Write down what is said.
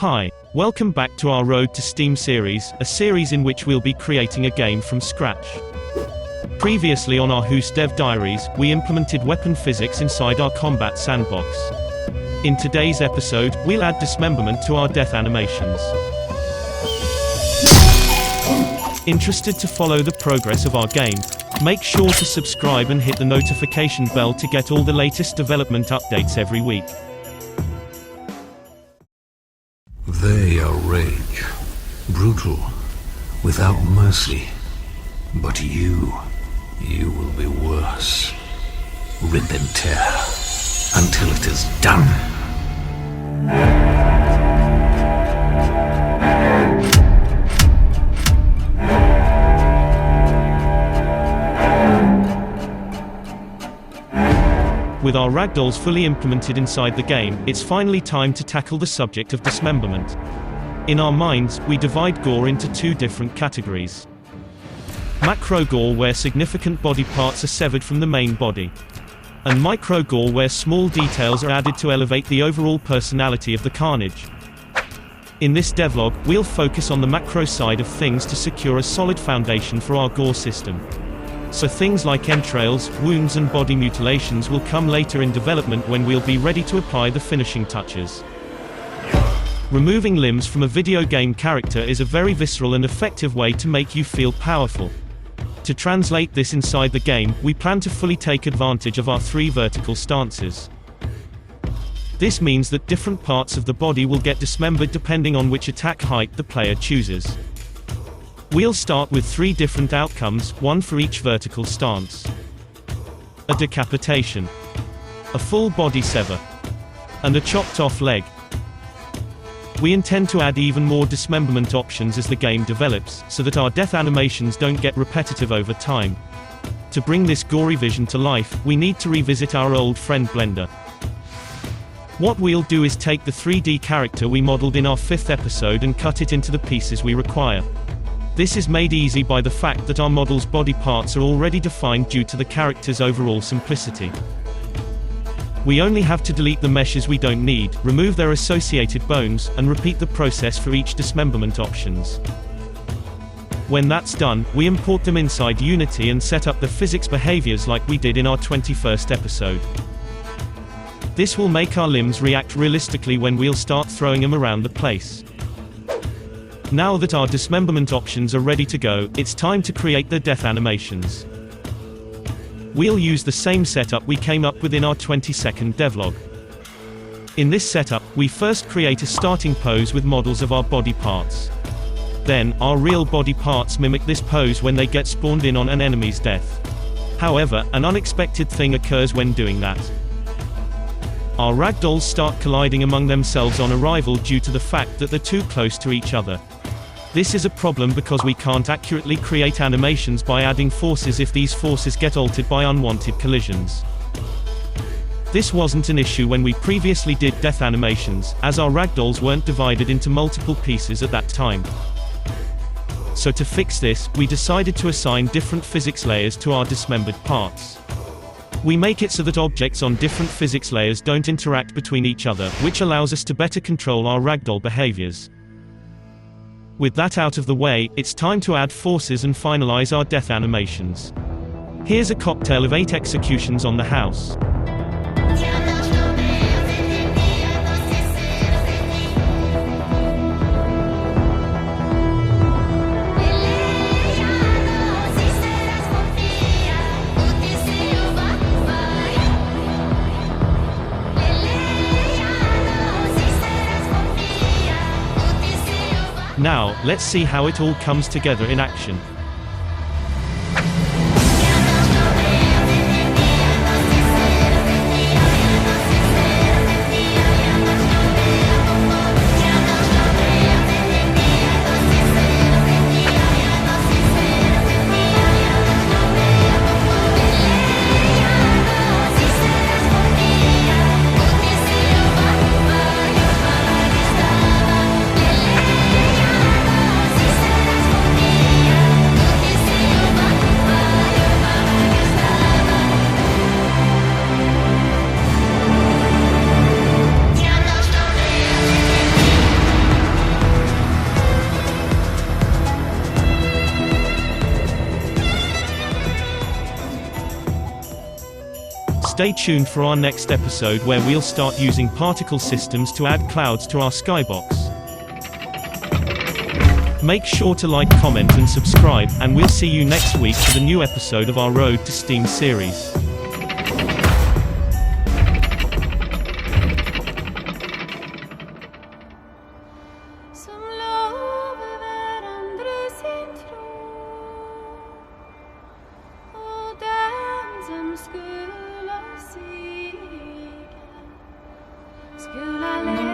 Hi, welcome back to our Road to Steam series, a series in which we'll be creating a game from scratch. Previously on our HEUSS dev diaries, we implemented weapon physics inside our combat sandbox. In today's episode, we'll add dismemberment to our death animations. Interested to follow the progress of our game? Make sure to subscribe and hit the notification bell to get all the latest development updates every week. They are rage, brutal, without mercy. But you will be worse. Rip and tear, until it is done. With our ragdolls fully implemented inside the game, it's finally time to tackle the subject of dismemberment. In our minds, we divide gore into two different categories. Macro gore, where significant body parts are severed from the main body. And micro gore, where small details are added to elevate the overall personality of the carnage. In this devlog, we'll focus on the macro side of things to secure a solid foundation for our gore system. So things like entrails, wounds and body mutilations will come later in development when we'll be ready to apply the finishing touches. Removing limbs from a video game character is a very visceral and effective way to make you feel powerful. To translate this inside the game, we plan to fully take advantage of our 3 vertical stances. This means that different parts of the body will get dismembered depending on which attack height the player chooses. We'll start with 3 different outcomes, one for each vertical stance. A decapitation, a full body sever, and a chopped off leg. We intend to add even more dismemberment options as the game develops, so that our death animations don't get repetitive over time. To bring this gory vision to life, we need to revisit our old friend Blender. What we'll do is take the 3D character we modeled in our 5th episode and cut it into the pieces we require. This is made easy by the fact that our model's body parts are already defined due to the character's overall simplicity. We only have to delete the meshes we don't need, remove their associated bones, and repeat the process for each dismemberment options. When that's done, we import them inside Unity and set up the physics behaviors like we did in our 21st episode. This will make our limbs react realistically when we'll start throwing them around the place. Now that our dismemberment options are ready to go, it's time to create the death animations. We'll use the same setup we came up with in our 22nd devlog. In this setup, we first create a starting pose with models of our body parts. Then, our real body parts mimic this pose when they get spawned in on an enemy's death. However, an unexpected thing occurs when doing that. Our ragdolls start colliding among themselves on arrival due to the fact that they're too close to each other. This is a problem because we can't accurately create animations by adding forces if these forces get altered by unwanted collisions. This wasn't an issue when we previously did death animations, as our ragdolls weren't divided into multiple pieces at that time. So to fix this, we decided to assign different physics layers to our dismembered parts. We make it so that objects on different physics layers don't interact between each other, which allows us to better control our ragdoll behaviors. With that out of the way, it's time to add forces and finalize our death animations. Here's a cocktail of 8 executions on the house. Now, let's see how it all comes together in action. Stay tuned for our next episode where we'll start using particle systems to add clouds to our skybox. Make sure to like, comment and subscribe, and we'll see you next week for the new episode of our Road to Steam series. Skulle